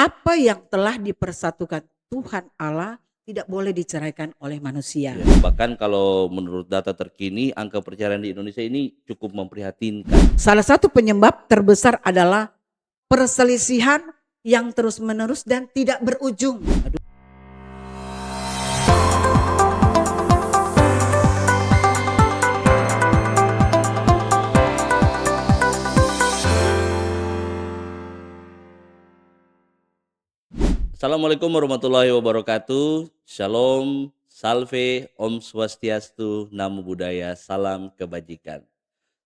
Apa yang telah dipersatukan Tuhan Allah tidak boleh diceraikan oleh manusia. Ya, bahkan kalau menurut data terkini, angka perceraian di Indonesia ini cukup memprihatinkan. Salah satu penyebab terbesar adalah perselisihan yang terus-menerus dan tidak berujung. Assalamualaikum warahmatullahi wabarakatuh. Shalom, salve, Om Swastiastu, Namo Buddhaya, salam kebajikan.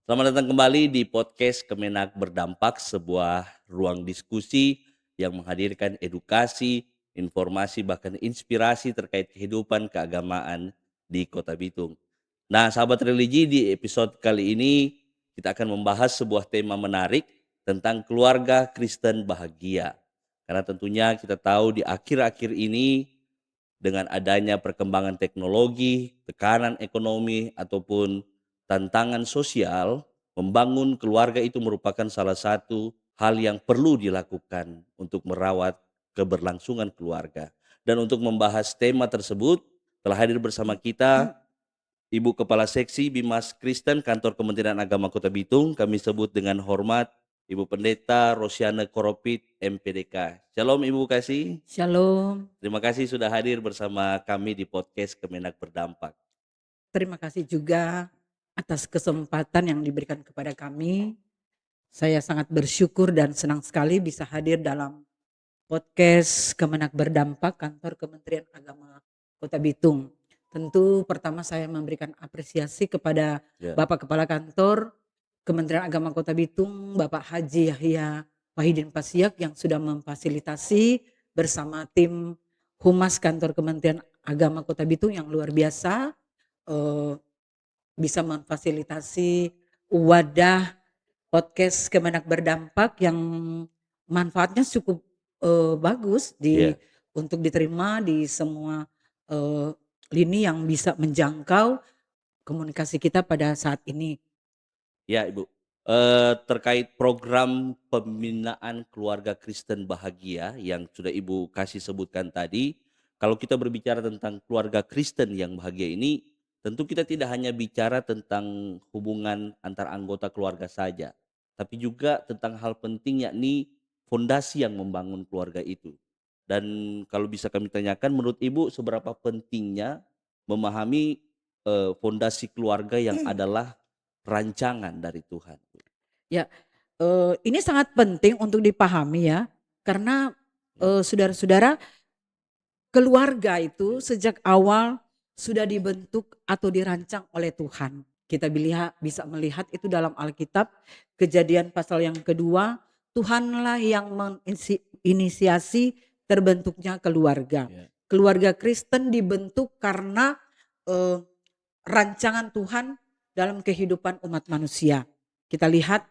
Selamat datang kembali di podcast Kemenak Berdampak, sebuah ruang diskusi yang menghadirkan edukasi, informasi, bahkan inspirasi terkait kehidupan keagamaan di Kota Bitung. Nah, sahabat religi, di episode kali ini kita akan membahas sebuah tema menarik tentang keluarga Kristen bahagia. Karena tentunya kita tahu di akhir-akhir ini dengan adanya perkembangan teknologi, tekanan ekonomi, ataupun tantangan sosial, membangun keluarga itu merupakan salah satu hal yang perlu dilakukan untuk merawat keberlangsungan keluarga. Dan untuk membahas tema tersebut, telah hadir bersama kita Ibu Kepala Seksi Bimas Kristen Kantor Kementerian Agama Kota Bitung, kami sebut dengan hormat Ibu Pendeta Rosiana Koropit, MPDK. Shalom Ibu Kasih. Shalom. Terima kasih sudah hadir bersama kami di podcast Kemenak Berdampak. Terima kasih juga atas kesempatan yang diberikan kepada kami. Saya sangat bersyukur dan senang sekali bisa hadir dalam podcast Kemenak Berdampak Kantor Kementerian Agama Kota Bitung. Tentu pertama saya memberikan apresiasi kepada Bapak Kepala Kantor Kementerian Agama Kota Bitung, Bapak Haji Yahya Wahidin Pasiak yang sudah memfasilitasi bersama tim Humas Kantor Kementerian Agama Kota Bitung yang luar biasa, bisa memfasilitasi wadah podcast Kemenak Berdampak yang manfaatnya cukup bagus untuk diterima di semua lini yang bisa menjangkau komunikasi kita pada saat ini. Ya Ibu, terkait program pembinaan keluarga Kristen bahagia yang sudah Ibu kasih sebutkan tadi, kalau kita berbicara tentang keluarga Kristen yang bahagia ini, tentu kita tidak hanya bicara tentang hubungan antar anggota keluarga saja, tapi juga tentang hal penting yakni fondasi yang membangun keluarga itu. Dan kalau bisa kami tanyakan, menurut Ibu seberapa pentingnya memahami fondasi keluarga yang adalah rancangan dari Tuhan? Ya, ini sangat penting untuk dipahami ya, karena saudara-saudara, keluarga itu sejak awal sudah dibentuk atau dirancang oleh Tuhan. Kita bisa melihat itu dalam Alkitab, Kejadian pasal yang kedua, Tuhanlah yang menginisiasi terbentuknya keluarga. Keluarga Kristen dibentuk karena rancangan Tuhan dalam kehidupan umat manusia. Kita lihat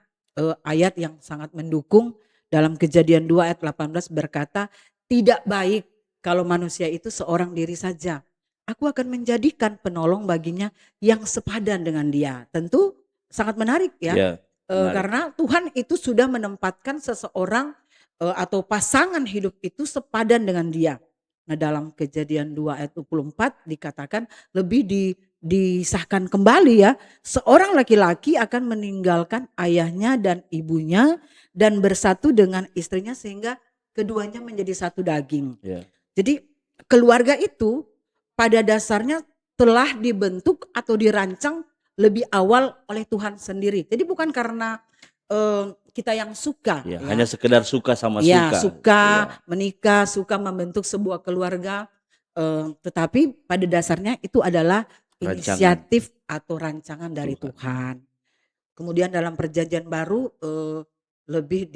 ayat yang sangat mendukung dalam Kejadian 2 ayat 18 berkata, tidak baik kalau manusia itu seorang diri saja. Aku akan menjadikan penolong baginya yang sepadan dengan dia. Tentu sangat menarik ya. Menarik. Karena Tuhan itu sudah menempatkan seseorang atau pasangan hidup itu sepadan dengan dia. Nah, dalam Kejadian 2 ayat 24 dikatakan lebih disahkan kembali ya. Seorang laki-laki akan meninggalkan ayahnya dan ibunya dan bersatu dengan istrinya sehingga keduanya menjadi satu daging. Jadi keluarga itu pada dasarnya telah dibentuk atau dirancang lebih awal oleh Tuhan sendiri. Jadi bukan karena kita yang suka. Ya. Hanya sekedar suka sama suka. Suka menikah, suka membentuk sebuah keluarga. Tetapi pada dasarnya itu adalah inisiatif atau rancangan dari Tuhan. Kemudian dalam Perjanjian Baru lebih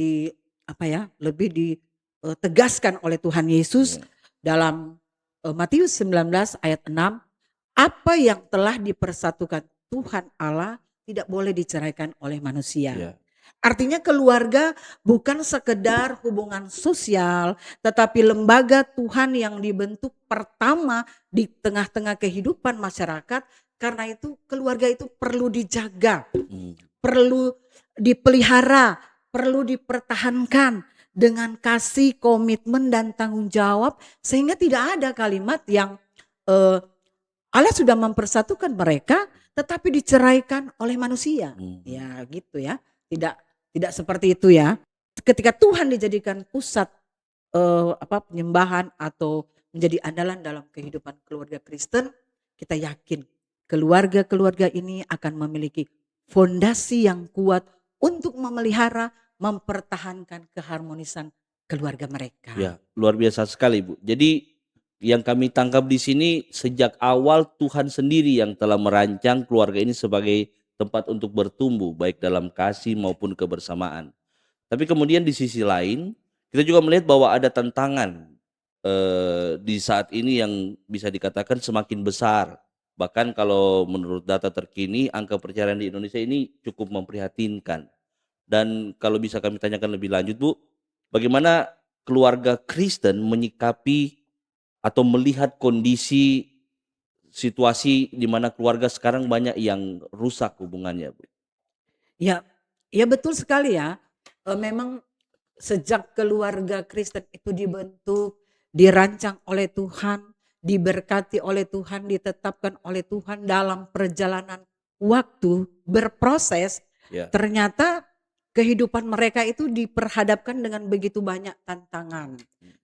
ditegaskan oleh Tuhan Yesus dalam Matius 19 ayat 6, apa yang telah dipersatukan Tuhan Allah tidak boleh diceraikan oleh manusia. Artinya keluarga bukan sekedar hubungan sosial, tetapi lembaga Tuhan yang dibentuk pertama di tengah-tengah kehidupan masyarakat. Karena itu keluarga itu perlu dijaga, perlu dipelihara, perlu dipertahankan. dengan kasih, komitmen dan tanggung jawab, sehingga tidak ada kalimat yang Allah sudah mempersatukan mereka tetapi diceraikan oleh manusia. Ya gitu ya. Tidak seperti itu ya. Ketika Tuhan dijadikan pusat penyembahan atau menjadi andalan dalam kehidupan keluarga Kristen, kita yakin keluarga-keluarga ini akan memiliki fondasi yang kuat untuk memelihara, mempertahankan keharmonisan keluarga mereka. Ya, luar biasa sekali, Bu. Jadi yang kami tangkap di sini sejak awal Tuhan sendiri yang telah merancang keluarga ini sebagai tempat untuk bertumbuh baik dalam kasih maupun kebersamaan. Tapi kemudian di sisi lain kita juga melihat bahwa ada tantangan di saat ini yang bisa dikatakan semakin besar. Bahkan kalau menurut data terkini angka perceraian di Indonesia ini cukup memprihatinkan. Dan kalau bisa kami tanyakan lebih lanjut, Bu, bagaimana keluarga Kristen menyikapi atau melihat kondisi situasi di mana keluarga sekarang banyak yang rusak hubungannya, Bu? Ya, ya betul sekali ya. Memang sejak keluarga Kristen itu dibentuk, dirancang oleh Tuhan, diberkati oleh Tuhan, ditetapkan oleh Tuhan dalam perjalanan waktu berproses, Ya, ternyata kehidupan mereka itu diperhadapkan dengan begitu banyak tantangan.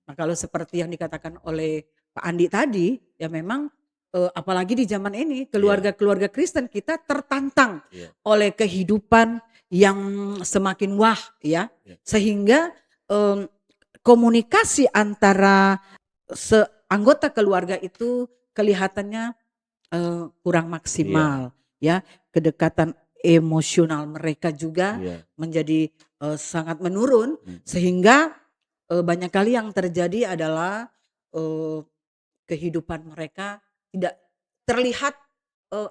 Nah, kalau seperti yang dikatakan oleh Pak Andi tadi, ya memang apalagi di zaman ini iya, keluarga-keluarga Kristen kita tertantang iya, oleh kehidupan yang semakin wah ya, iya, sehingga em, komunikasi antara anggota keluarga itu kelihatannya kurang iya, maksimal ya, kedekatan emosional mereka juga iya, menjadi sangat menurun, mhm, sehingga banyak kali yang terjadi adalah kehidupan mereka tidak terlihat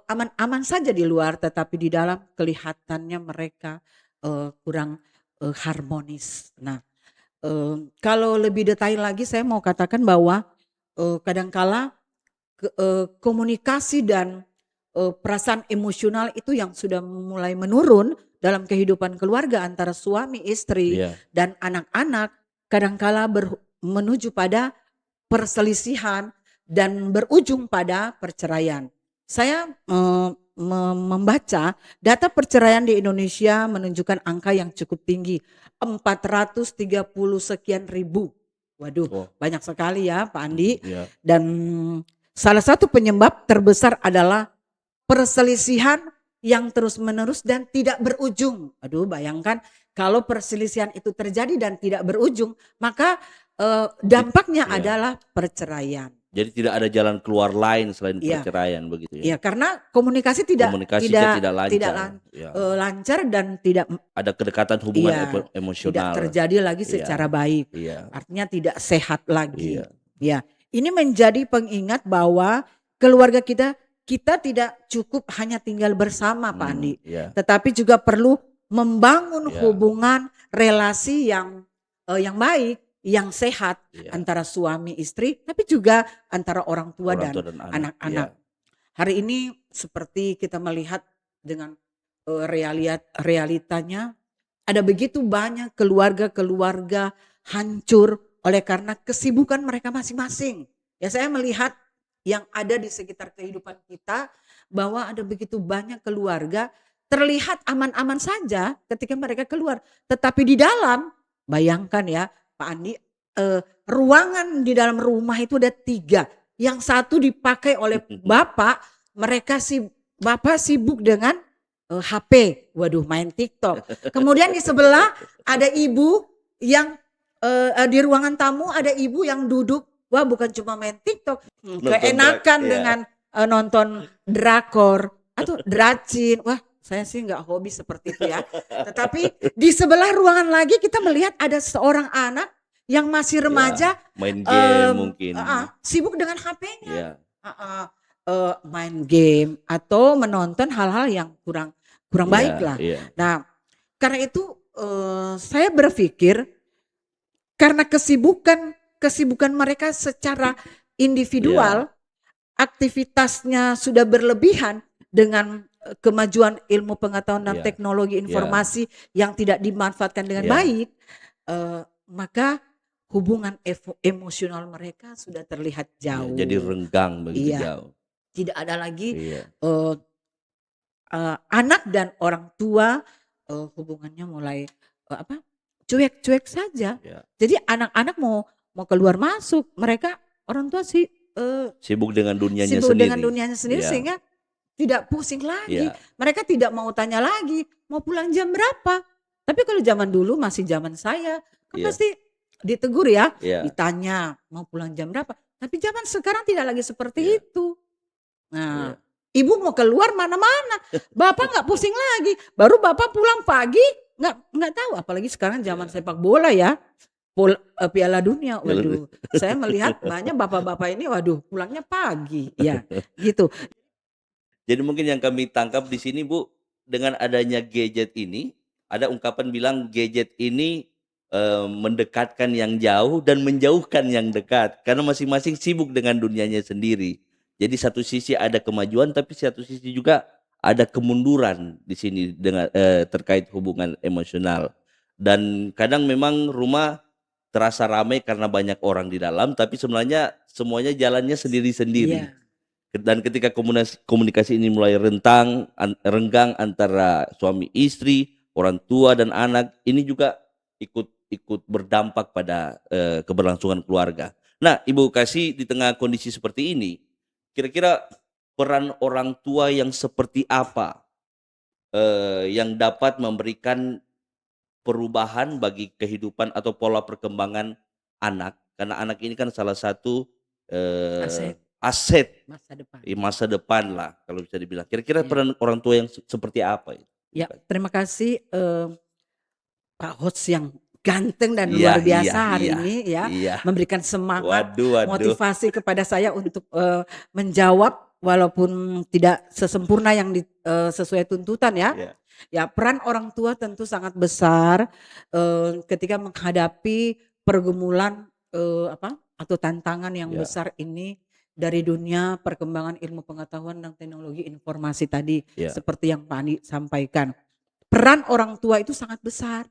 aman-aman saja di luar, tetapi di dalam kelihatannya mereka kurang harmonis. Nah, kalau lebih detail lagi saya mau katakan bahwa kadangkala komunikasi dan perasaan emosional itu yang sudah mulai menurun dalam kehidupan keluarga antara suami, istri, iya, dan anak-anak, kadangkala menuju pada perselisihan dan berujung pada perceraian. Saya membaca data perceraian di Indonesia menunjukkan angka yang cukup tinggi, 430 sekian ribu. Waduh, oh, banyak sekali ya Pak Andi. iya, Dan salah satu penyebab terbesar adalah perselisihan yang terus-menerus dan tidak berujung. Aduh, bayangkan kalau perselisihan itu terjadi dan tidak berujung, maka jadi dampaknya iya, adalah perceraian. jadi tidak ada jalan keluar lain selain Iya, perceraian begitu ya? iya, karena komunikasi tidak Komunikasinya tidak tidak tidak lancar, ya, lancar dan tidak, ada kedekatan hubungan iya, tidak emosional, terjadi lagi iya, secara baik. iya, Artinya tidak sehat lagi. iya, Ya, ini menjadi pengingat bahwa keluarga kita tidak cukup hanya tinggal bersama Pak Andi, iya, tetapi juga perlu membangun iya, hubungan relasi yang baik, yang sehat iya, antara suami istri, tapi juga antara orang tua orang dan tua dan anak, iya, anak-anak. Hari ini seperti kita melihat dengan realitanya, ada begitu banyak keluarga-keluarga hancur oleh karena kesibukan mereka masing-masing. Ya, saya melihat yang ada di sekitar kehidupan kita bahwa ada begitu banyak keluarga terlihat aman-aman saja ketika mereka keluar, tetapi di dalam, bayangkan ya Pak Andi, ruangan di dalam rumah itu ada 3. Yang satu dipakai oleh bapak, bapak sibuk dengan HP, waduh, main TikTok. Kemudian di sebelah ada ibu yang di ruangan tamu ada ibu yang duduk, wah bukan cuma main TikTok, nonton keenakan iya, dengan nonton drakor atau dracin. Wah, saya sih nggak hobi seperti itu ya. Tetapi di sebelah ruangan lagi kita melihat ada seorang anak yang masih iya, remaja main game mungkin, sibuk dengan HP-nya. iya, Main game atau menonton hal-hal yang kurang kurang iya, baik lah. iya, Nah, karena itu saya berpikir karena kesibukan mereka secara iya, individual, aktivitasnya sudah berlebihan dengan kemajuan ilmu pengetahuan dan iya, teknologi iya, informasi yang tidak dimanfaatkan dengan iya, baik, maka hubungan emosional mereka sudah terlihat Iya, jauh. jadi renggang begitu Iya, jauh. tidak ada lagi Iya. eh, anak dan orang tua hubungannya mulai cuek-cuek saja. Ya. Jadi anak-anak mau keluar masuk, mereka orang tua sih Sibuk dengan dunianya sibuk sendiri. dengan dunianya sendiri Iya. sehingga tidak pusing lagi. Iya. Mereka tidak mau tanya lagi mau pulang jam berapa. Tapi kalau zaman dulu masih zaman saya kan Iya. pasti ditegur ya, Iya. ditanya mau pulang jam berapa. Tapi zaman sekarang tidak lagi seperti Iya. itu. Nah, Iya. ibu mau keluar mana-mana, bapak nggak pusing lagi. Baru bapak pulang pagi nggak tahu. Apalagi sekarang zaman Iya. sepak bola ya, Piala Dunia. Waduh, saya melihat banyak bapak-bapak ini, waduh, pulangnya pagi, ya, gitu. Jadi mungkin yang kami tangkap di sini, Bu, dengan adanya gadget ini, ada ungkapan bilang gadget ini mendekatkan yang jauh dan menjauhkan yang dekat, karena masing-masing sibuk dengan dunianya sendiri. Jadi satu sisi ada kemajuan, tapi satu sisi juga ada kemunduran di sini dengan terkait hubungan emosional. Dan kadang memang rumah terasa ramai karena banyak orang di dalam, tapi sebenarnya semuanya jalannya sendiri-sendiri. Iya. Dan ketika komunikasi ini mulai renggang antara suami istri, orang tua dan anak, ini juga ikut berdampak pada keberlangsungan keluarga. Nah, Ibu Kasih, di tengah kondisi seperti ini, kira-kira peran orang tua yang seperti apa yang dapat memberikan perubahan bagi kehidupan atau pola perkembangan anak? Karena anak ini kan salah satu aset Masa depan. masa depan lah kalau bisa dibilang. Kira-kira Iya. peran orang tua yang seperti apa itu? Ya, terima kasih Pak host yang ganteng dan Iya, luar biasa iya, hari iya, ini ya, iya. memberikan semangat, Waduh. motivasi kepada saya untuk menjawab walaupun tidak sesempurna yang sesuai tuntutan ya. Iya. Ya, peran orang tua tentu sangat besar ketika menghadapi pergumulan atau tantangan yang Ya. besar ini dari dunia perkembangan ilmu pengetahuan dan teknologi informasi tadi, Ya. seperti yang Pak Andi sampaikan. Peran orang tua itu sangat besar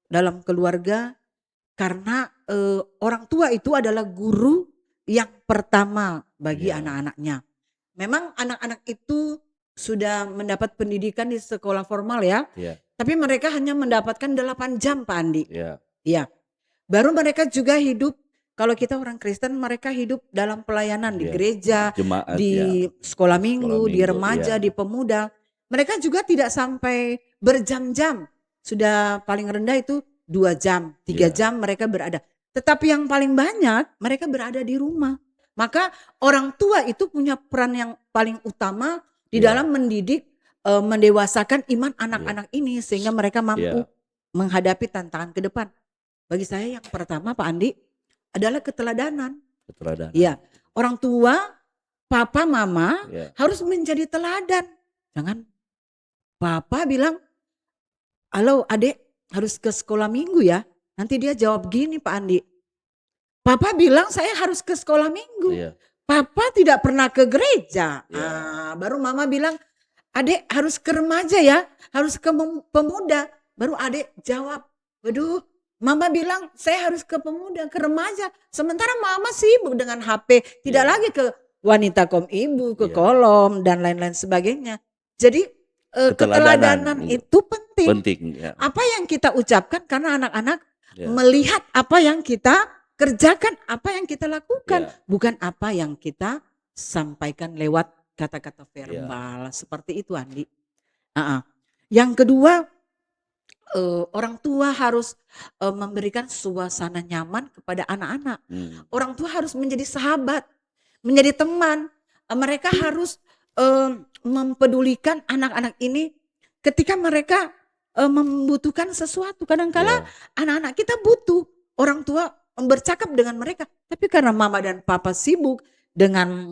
dalam keluarga karena orang tua itu adalah guru yang pertama bagi Ya. anak-anaknya. Memang anak-anak itu sudah mendapat pendidikan di sekolah formal ya, Ya. tapi mereka hanya mendapatkan 8 jam Pak Andi. Ya. Iya. Baru mereka juga hidup, kalau kita orang Kristen mereka hidup dalam pelayanan di Ya. gereja, Jemaat, di sekolah minggu, di minggu, remaja, ya. di pemuda. Mereka juga tidak sampai berjam-jam. Sudah paling rendah itu 2 jam, 3 Ya. jam mereka berada. Tetapi yang paling banyak mereka berada di rumah. Maka orang tua itu punya peran yang paling utama di Ya. dalam mendidik, mendewasakan iman anak-anak ini sehingga mereka mampu menghadapi tantangan ke depan. Bagi saya yang pertama Pak Andi adalah keteladanan. Keteladanan. Iya, orang tua, papa, mama Ya. harus menjadi teladan. Jangan papa bilang, halo adek harus ke sekolah minggu ya. Nanti dia jawab gini Pak Andi, papa bilang saya harus ke sekolah minggu. Iya. Papa tidak pernah ke gereja. Ya. Baru mama bilang, adek harus ke remaja ya, harus ke pemuda. Baru adek jawab, waduh mama bilang saya harus ke pemuda, ke remaja. Sementara mama sibuk dengan HP, tidak Ya. lagi ke wanita kom ibu, ke Ya. kolom dan lain-lain sebagainya. Jadi keteladanan itu penting. Penting. Ya. Apa yang kita ucapkan karena anak-anak Ya. melihat apa yang kita kerjakan, apa yang kita lakukan, Ya. bukan apa yang kita sampaikan lewat kata-kata verbal. Seperti itu Andi. Yang kedua, orang tua harus memberikan suasana nyaman kepada anak-anak. Orang tua harus menjadi sahabat, menjadi teman. Mereka harus mempedulikan anak-anak ini ketika mereka membutuhkan sesuatu. Kadang-kala anak-anak kita butuh orang tua bercakap dengan mereka, tapi karena mama dan papa sibuk dengan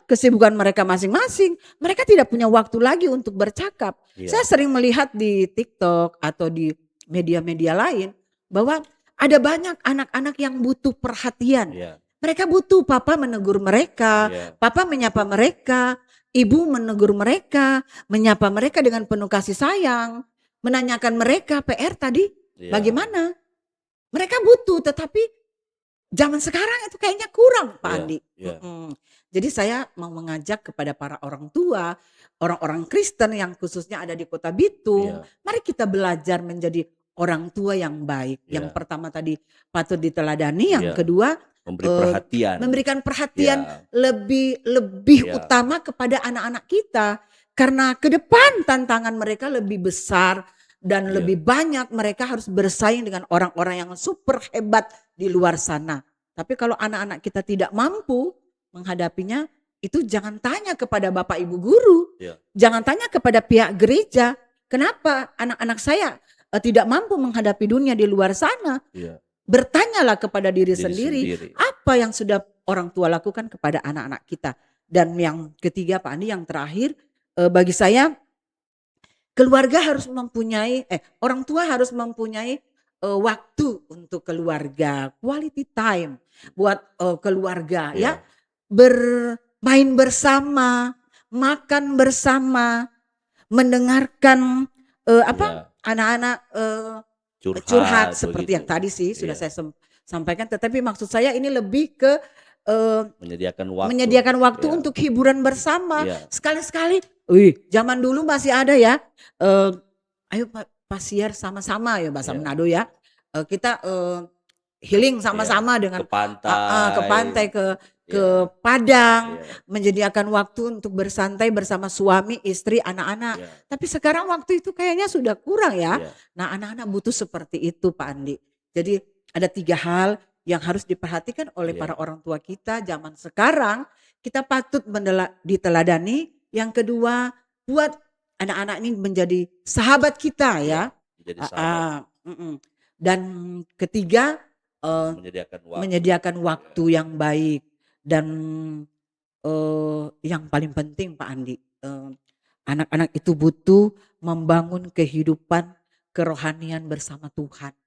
kesibukan mereka masing-masing, mereka tidak punya waktu lagi untuk bercakap. Saya sering melihat di TikTok atau di media-media lain bahwa ada banyak anak-anak yang butuh perhatian. Mereka butuh papa menegur mereka, papa menyapa mereka, ibu menegur mereka, menyapa mereka dengan penuh kasih sayang, menanyakan mereka PR tadi Iya. Bagaimana? Mereka butuh, tetapi zaman sekarang itu kayaknya kurang, Pak Iya. Andi. Iya. Jadi saya mau mengajak kepada para orang tua, orang-orang Kristen yang khususnya ada di Kota Bitung, Iya. mari kita belajar menjadi orang tua yang baik. Yang Iya. pertama tadi patut diteladani, yang Iya. kedua Memberi perhatian. memberikan perhatian Iya. lebih Iya. utama kepada anak-anak kita. Karena ke depan tantangan mereka lebih besar dan Iya. lebih banyak, mereka harus bersaing dengan orang-orang yang super hebat di luar sana. Tapi kalau anak-anak kita tidak mampu menghadapinya, itu jangan tanya kepada Bapak Ibu guru. Iya. Jangan tanya kepada pihak gereja. Kenapa anak-anak saya tidak mampu menghadapi dunia di luar sana? Iya. Bertanyalah kepada diri Diri sendiri, sendiri. apa yang sudah orang tua lakukan kepada anak-anak kita. Dan yang ketiga Pak Andi, yang terakhir, bagi saya keluarga harus mempunyai, orang tua harus mempunyai waktu untuk keluarga, quality time buat keluarga ya, Iya. bermain bersama, makan bersama, mendengarkan Iya. anak-anak Curhat curhat seperti yang begitu. tadi sih sudah Iya. saya sampaikan. Tetapi maksud saya ini lebih ke Menyediakan waktu. Iya. untuk hiburan bersama. Iya. Sekali-sekali, zaman dulu masih ada ya, ayo pasiar sama-sama ya bahasa Iya. Manado ya. Kita healing Iya. sama-sama dengan Ke pantai. ke pantai, ke Iya. padang, Iya. menyediakan waktu untuk bersantai bersama suami, istri, anak-anak. Iya. Tapi sekarang waktu itu kayaknya sudah kurang ya. Iya. Nah, anak-anak butuh seperti itu Pak Andi. Jadi ada 3 hal yang harus diperhatikan oleh Iya. para orang tua kita zaman sekarang. Kita patut diteladani. Yang kedua, buat anak-anak ini menjadi sahabat kita ya. Menjadi sahabat. Dan ketiga, Menyediakan waktu yang baik. Dan yang paling penting Pak Andi, anak-anak itu butuh membangun kehidupan kerohanian bersama Tuhan.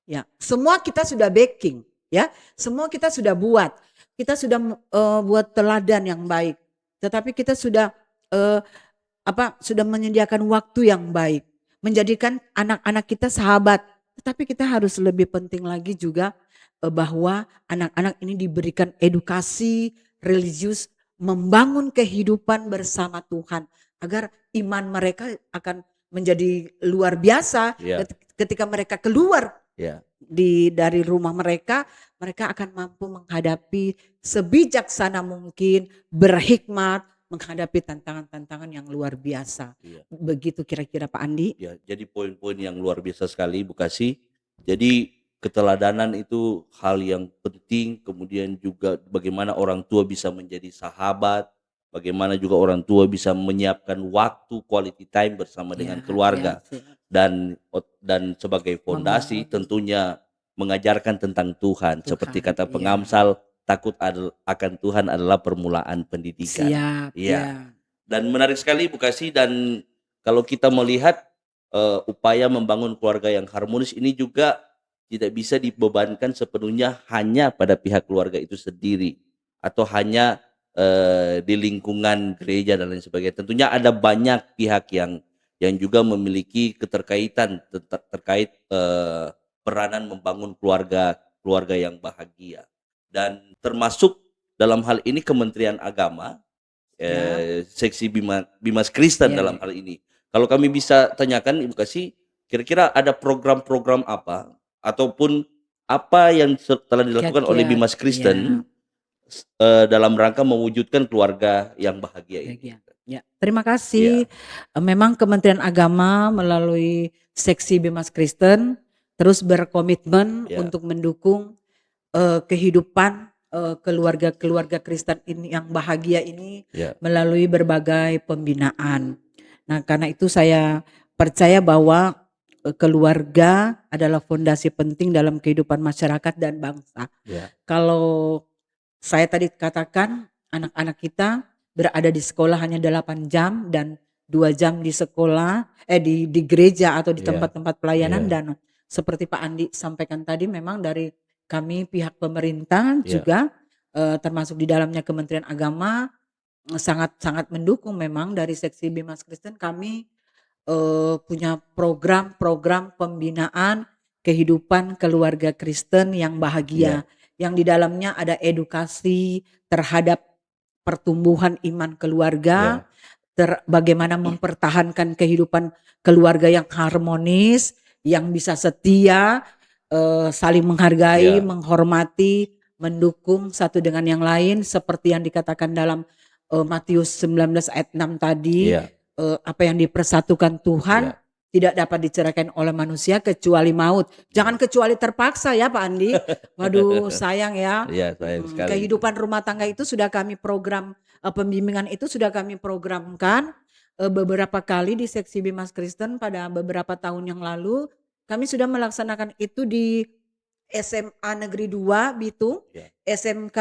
Ya, semua kita sudah backing, ya, semua kita sudah buat, kita sudah buat teladan yang baik. Tetapi kita sudah sudah menyediakan waktu yang baik, menjadikan anak-anak kita sahabat. Tetapi kita harus lebih penting lagi juga bahwa anak-anak ini diberikan edukasi religius, membangun kehidupan bersama Tuhan agar iman mereka akan menjadi luar biasa. Iya. Ketika mereka keluar Iya. dari rumah mereka akan mampu menghadapi sebijaksana mungkin, berhikmat, menghadapi tantangan-tantangan yang luar biasa. Iya. Begitu kira-kira Pak Andi. Ya, jadi poin-poin yang luar biasa sekali Bu Kasih. Jadi keteladanan itu hal yang penting, kemudian juga bagaimana orang tua bisa menjadi sahabat, bagaimana juga orang tua bisa menyiapkan waktu quality time bersama dengan keluarga. Dan sebagai fondasi tentunya mengajarkan tentang Tuhan. Seperti kata pengamsal, takut akan Tuhan adalah permulaan pendidikan. Siap. Iya. Dan menarik sekali Bu Kasih, dan kalau kita melihat upaya membangun keluarga yang harmonis ini juga tidak bisa dibebankan sepenuhnya hanya pada pihak keluarga itu sendiri atau hanya di lingkungan gereja dan lain sebagainya. Tentunya ada banyak pihak yang juga memiliki keterkaitan terkait peranan membangun keluarga yang bahagia, dan termasuk dalam hal ini Kementerian Agama, seksi Bimas Kristen dalam hal ini. Kalau kami bisa tanyakan Ibu Kasih, kira-kira ada program-program apa ataupun apa yang telah dilakukan oleh Bimas Kristen dalam rangka mewujudkan keluarga yang bahagia ini? Ya, terima kasih. Memang Kementerian Agama melalui seksi Bimas Kristen terus berkomitmen untuk mendukung kehidupan keluarga-keluarga Kristen ini yang bahagia ini melalui berbagai pembinaan. Nah, karena itu saya percaya bahwa keluarga adalah fondasi penting dalam kehidupan masyarakat dan bangsa. Kalau saya tadi katakan anak-anak kita berada di sekolah hanya 8 jam dan 2 jam di sekolah, di gereja atau di tempat-tempat pelayanan, dan seperti Pak Andi sampaikan tadi, memang dari kami pihak pemerintah juga termasuk di dalamnya Kementerian Agama sangat-sangat mendukung. Memang dari seksi Bimas Kristen kami punya program-program pembinaan kehidupan keluarga Kristen yang Iya, bahagia, yang di dalamnya ada edukasi terhadap pertumbuhan iman keluarga, iya, bagaimana mempertahankan kehidupan keluarga yang harmonis, yang bisa setia, saling menghargai, iya, menghormati, mendukung satu dengan yang lain seperti yang dikatakan dalam, Matius 19 ayat 6 tadi, iya, apa yang dipersatukan Tuhan iya, tidak dapat diceraikan oleh manusia kecuali maut. Jangan iya. kecuali terpaksa ya Pak Andi. Waduh sayang ya, Iya, sayang sekali itu. kehidupan rumah tangga itu sudah kami program, pembimbingan itu sudah kami programkan, beberapa kali di seksi Bimas Kristen pada beberapa tahun yang lalu. Kami sudah melaksanakan itu di SMA Negeri 2 Bitung, Iya, SMK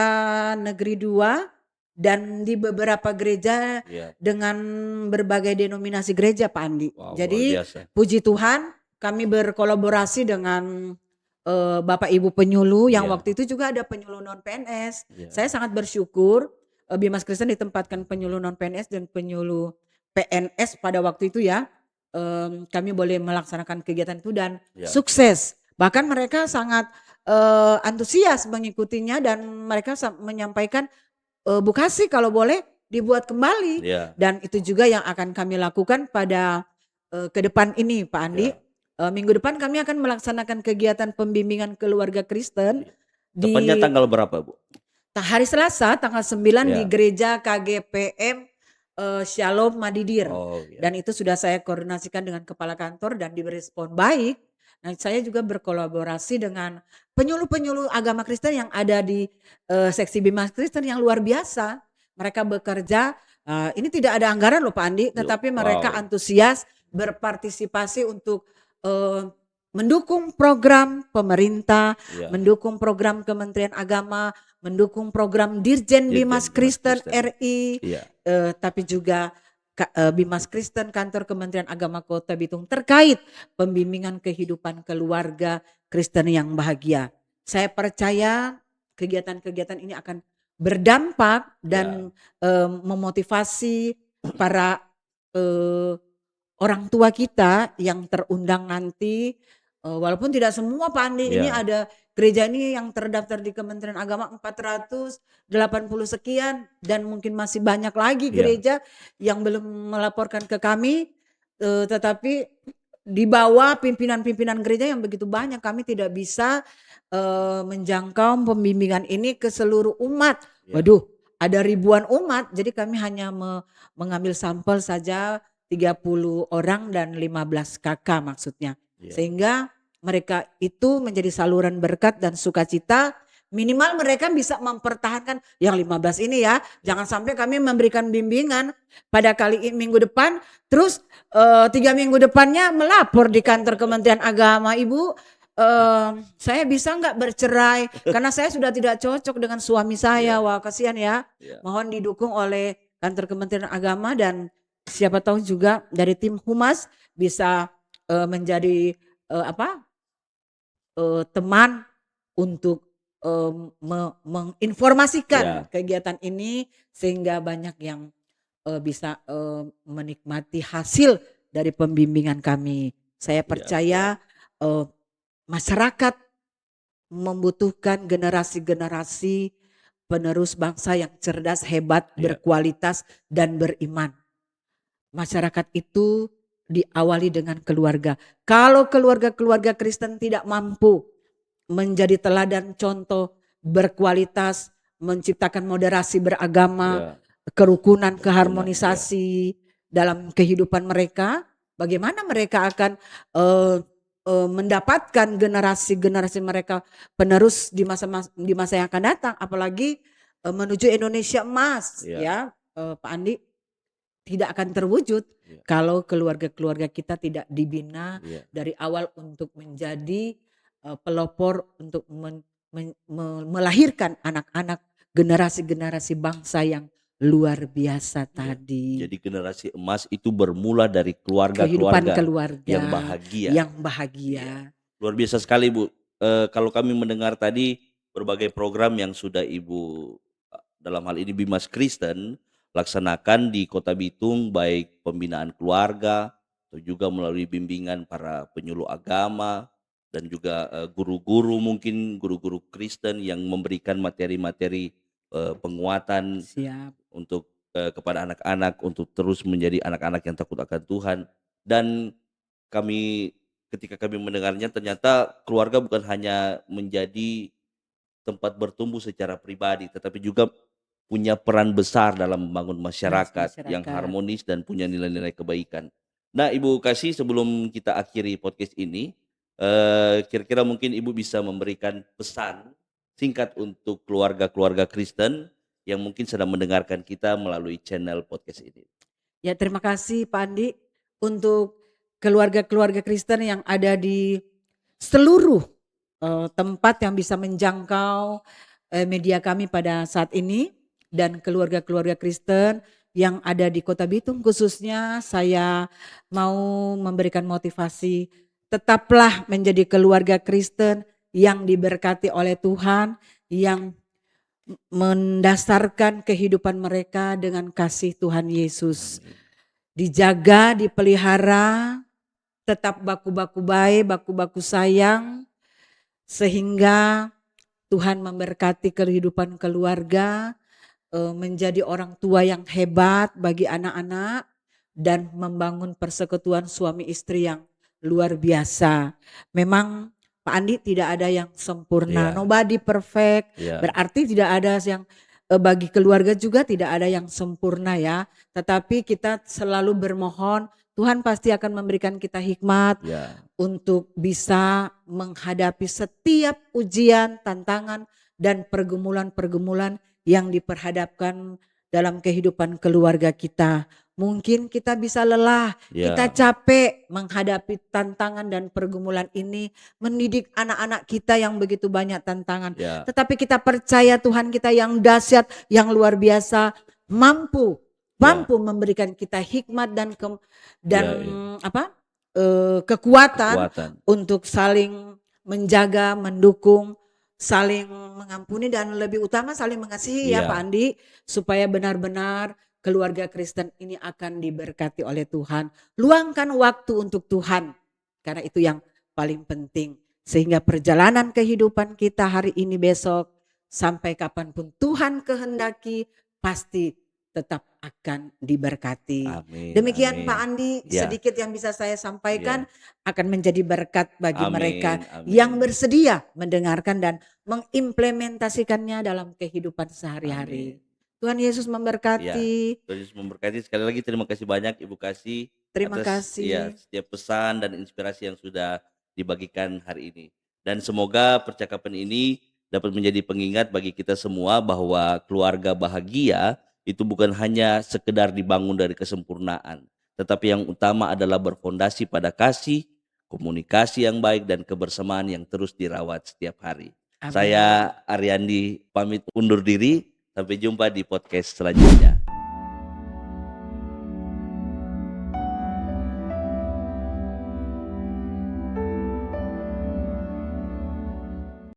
Negeri 2, dan di beberapa gereja iya. dengan berbagai denominasi gereja Pak Andi. Wow, luar Jadi biasa. puji Tuhan kami berkolaborasi dengan, Bapak Ibu penyuluh yang Iya, waktu itu juga ada penyuluh non PNS. iya, Saya sangat bersyukur, Bimas Kristen ditempatkan penyuluh non PNS dan penyuluh PNS pada waktu itu ya, kami boleh melaksanakan kegiatan itu dan iya, sukses. Bahkan mereka sangat, antusias mengikutinya dan mereka menyampaikan, Bu Kasih kalau boleh dibuat kembali iya, dan itu juga yang akan kami lakukan pada, ke depan ini Pak Andi. iya, Minggu depan kami akan melaksanakan kegiatan pembimbingan keluarga Kristen iya. Tepatnya di tanggal berapa, Bu? hari Selasa tanggal 9 di Iya. gereja KGPM, Shalom Madidir, Oh, iya, dan itu sudah saya koordinasikan dengan kepala kantor dan direspon baik. Nah, saya juga berkolaborasi dengan penyuluh-penyuluh agama Kristen yang ada di, seksi Bimas Kristen yang luar biasa. Mereka bekerja, ini tidak ada anggaran loh Pak Andi, yuk, tetapi mereka wow, antusias berpartisipasi untuk, mendukung program pemerintah, iya, mendukung program Kementerian Agama, mendukung program Dirjen Dirjen Bimas Bimas Kristen Kristen. RI, Iya, tapi juga Bimas Kristen Kantor Kementerian Agama Kota Bitung terkait pembimbingan kehidupan keluarga Kristen yang bahagia. Saya percaya kegiatan-kegiatan ini akan berdampak iya, dan memotivasi para eh, orang tua kita yang terundang nanti, walaupun tidak semua Pak Andi, ini iya, ada gereja ini yang terdaftar di Kementerian Agama 480 sekian dan mungkin masih banyak lagi iya, gereja yang belum melaporkan ke kami, tetapi di bawah pimpinan-pimpinan gereja yang begitu banyak kami tidak bisa, menjangkau pembimbingan ini ke seluruh umat. iya, Waduh, ada ribuan umat, jadi kami hanya mengambil sampel saja 30 orang dan 15 kakak maksudnya. iya, Sehingga mereka itu menjadi saluran berkat dan sukacita, minimal mereka bisa mempertahankan yang 15 ini ya. iya, Jangan sampai kami memberikan bimbingan pada minggu depan, terus 3 minggu depannya melapor di kantor Kementerian Agama, Ibu, saya bisa nggak bercerai karena saya sudah tidak cocok dengan suami saya. iya, Wah kasihan ya. iya, Mohon didukung oleh kantor Kementerian Agama dan siapa tahu juga dari tim humas bisa, menjadi, apa, teman untuk, menginformasikan iya, kegiatan ini sehingga banyak yang, bisa, menikmati hasil dari pembimbingan kami. Saya iya, betul. percaya, eee, masyarakat membutuhkan generasi-generasi penerus bangsa yang cerdas, hebat, Iya, berkualitas, dan beriman. Masyarakat itu diawali dengan keluarga. Kalau keluarga-keluarga Kristen tidak mampu menjadi teladan contoh berkualitas, menciptakan moderasi beragama, iya, kerukunan, kerukunan, iya, keharmonisasi dalam kehidupan mereka, bagaimana mereka akan eh, mendapatkan generasi-generasi mereka penerus di masa yang akan datang, apalagi menuju Indonesia emas, iya, ya Pak Andi, tidak akan terwujud iya, kalau keluarga-keluarga kita tidak dibina iya, dari awal untuk menjadi, pelopor untuk melahirkan anak-anak generasi-generasi bangsa yang luar biasa iya. tadi. Jadi generasi emas itu bermula dari Kehidupan keluarga-keluarga yang keluarga bahagia. yang Iya, bahagia. luar biasa sekali, Bu. Kalau kami mendengar tadi berbagai program yang sudah Ibu, dalam hal ini Bimas Kristen, laksanakan di Kota Bitung, baik pembinaan keluarga atau juga melalui bimbingan para penyuluh agama. dan juga guru-guru, mungkin guru-guru Kristen yang memberikan materi-materi penguatan Siap. untuk kepada anak-anak untuk terus menjadi anak-anak yang takut akan Tuhan. Dan kami ketika kami mendengarnya, ternyata keluarga bukan hanya menjadi tempat bertumbuh secara pribadi, tetapi juga punya peran besar dalam membangun masyarakat yang Masyarakat. harmonis dan punya nilai-nilai kebaikan. Nah, Ibu Kasih, sebelum kita akhiri podcast ini, kira-kira mungkin Ibu bisa memberikan pesan singkat untuk keluarga-keluarga Kristen yang mungkin sedang mendengarkan kita melalui channel podcast ini. Ya, terima kasih Pak Andi untuk keluarga-keluarga Kristen yang ada di seluruh tempat yang bisa menjangkau media kami pada saat ini, dan keluarga-keluarga Kristen yang ada di Kota Bitung khususnya. Saya mau memberikan motivasi, tetaplah menjadi keluarga Kristen yang diberkati oleh Tuhan, yang mendasarkan kehidupan mereka dengan kasih Tuhan Yesus. Amin. Dijaga, dipelihara, tetap baku-baku baik, baku-baku sayang, sehingga Tuhan memberkati kehidupan keluarga, menjadi orang tua yang hebat bagi anak-anak, dan membangun persekutuan suami istri yang luar biasa. Memang Pak Andi, tidak ada yang sempurna, Iya, nobody perfect, iya, berarti tidak ada yang bagi keluarga juga tidak ada yang sempurna ya. Tetapi kita selalu bermohon, Tuhan pasti akan memberikan kita hikmat iya, untuk bisa menghadapi setiap ujian, tantangan, dan pergumulan-pergumulan yang diperhadapkan dalam kehidupan keluarga kita. Mungkin kita bisa lelah, kita iya, capek menghadapi tantangan dan pergumulan ini, mendidik anak-anak kita yang begitu banyak tantangan. iya, Tetapi kita percaya Tuhan kita yang dahsyat, yang luar biasa, mampu iya, memberikan kita hikmat dan iya, iya. kekuatan Kekuatan. untuk saling menjaga, mendukung, saling mengampuni, dan lebih utama saling mengasihi ya Pak Iya, Andi, supaya benar-benar keluarga Kristen ini akan diberkati oleh Tuhan. Luangkan waktu untuk Tuhan, karena itu yang paling penting. Sehingga perjalanan kehidupan kita hari ini, besok, sampai kapanpun Tuhan kehendaki, pasti tetap akan diberkati. amin, Demikian Pak amin. Andi, Iya, sedikit yang bisa saya sampaikan, iya, akan menjadi berkat bagi mereka amin, yang amin, bersedia mendengarkan dan mengimplementasikannya dalam kehidupan sehari-hari. amin. Tuhan Yesus Iya, memberkati. Tuhan Yesus memberkati. Sekali lagi terima kasih banyak Ibu Kasih Terima atas kasih. setiap pesan dan inspirasi yang sudah dibagikan hari ini. Dan semoga percakapan ini dapat menjadi pengingat bagi kita semua bahwa keluarga bahagia itu bukan hanya sekedar dibangun dari kesempurnaan, tetapi yang utama adalah berfondasi pada kasih, komunikasi yang baik, dan kebersamaan yang terus dirawat setiap hari. Amin. Saya Ariandi pamit undur diri. Sampai jumpa di podcast selanjutnya.